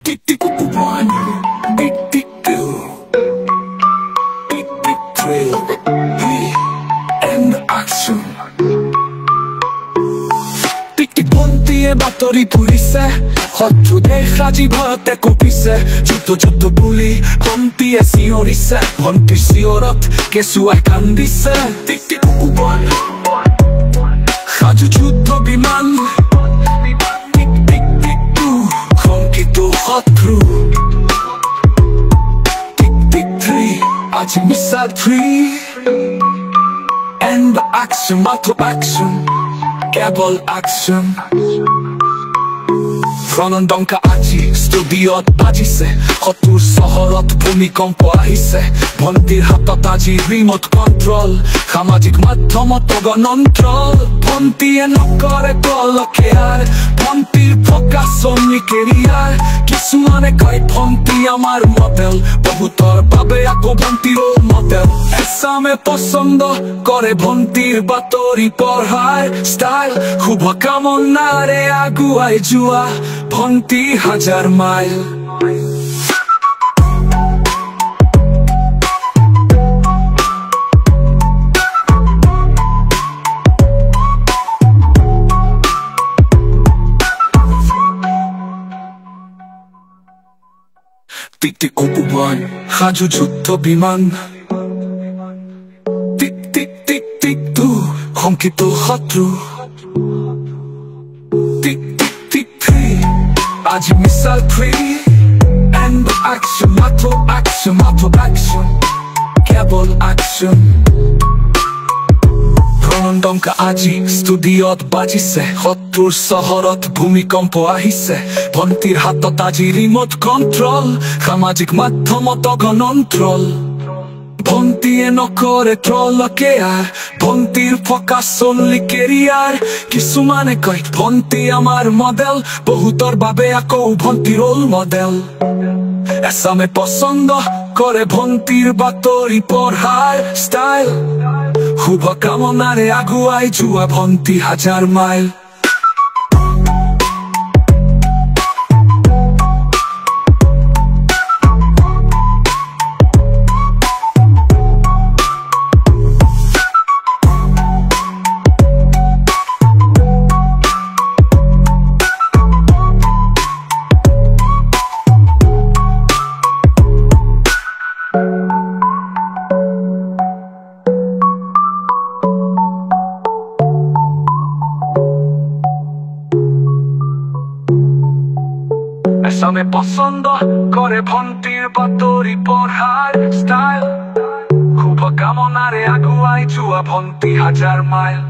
Tick tick one, tick tick two, tick tick three, and action. Tick tick বন্তিয়ে বাতৰি পুৰিছে, শত্ৰুদেশ সাজি ভয়তে কঁপিছে। যুদ্ধ যুদ্ধ বুলি বন্তিয়ে চিঞৰিছে, ভন্তিৰ চিঞৰত কেঁচুৱাই কান্দিছে। টিক টিক ওৱান, সাজু যুদ্ধ বিমান। টিক টিক টিক টু, শংকিত শত্ৰু। টিক টিক থ্ৰী, আজি মিছাইল ফ্ৰী। And action, মাত্ৰ action, কেৱল action। প্ৰণন্দংকা আজি ষ্টুডিঅ'ত বাজিছে, শত্ৰুৰ চহৰত ভূমিকম্প আহিছে। ভন্তিৰ হাতত আজি ৰিমট কণ্ট্ৰল, সামাজিক মাধ্যমত গণন্ত্ৰল। ভন্তিয়ে নকৰে কলকেয়াৰ, ভন্তিৰ প্ৰকাশনী কেৰিয়াৰ। কিছুমানে কয় ভন্তি আমাৰ মডেল, বহুতৰ বাবে আকৌ ভন্তিৰ মডেল। এচামে পচন্দ কৰে ভন্তিৰ বাতৰি পঢ়াৰ ষ্টাইল। শুভকামনাৰে আগুৱাই যোৱা ভন্তি হাজাৰ মাইল। টিক টিক ওৱান, সাজু যুদ্ধ বিমান। টিক টিক টিক টিক টু, শংকিত শত্ৰু। টিক টিক টিক থ্ৰী, আজি মিছাইল ফ্ৰী। And action, মাত্ৰ action, মাত্ৰ action, কেৱল action। প্ৰণন্দংকা আজি ষ্টুডিঅ'ত বাজিছে, শত্ৰুৰ চহৰত ভূমিকম্প আহিছে। ভন্তিৰ হাতত আজি ৰিমট কণ্ট্ৰল, সামাজিক মাধ্যমত গণন্ত্ৰল। ভন্তিয়ে নকৰে ট্ৰলকেয়াৰ, ভন্তিৰ প্ৰকাশনী কেৰিয়াৰ। কিছুমানে কয় ভন্তি আমাৰ মডেল, বহুতৰ বাবে আকৌ ভন্তি ৰোল মডেল। এচামে পচন্দ কৰে ভন্তিৰ বাতৰি পঢ়াৰ ষ্টাইল। শুভকামনাৰে আগুৱাই যোৱা ভন্তি হাজাৰ মাইল। এচামে পচন্দ কৰে ভন্তিৰ বাতৰি পঢ়াৰ ষ্টাইল। শুভকামনাৰে আগুৱাই যোৱা ভন্তি হাজাৰ মাইল।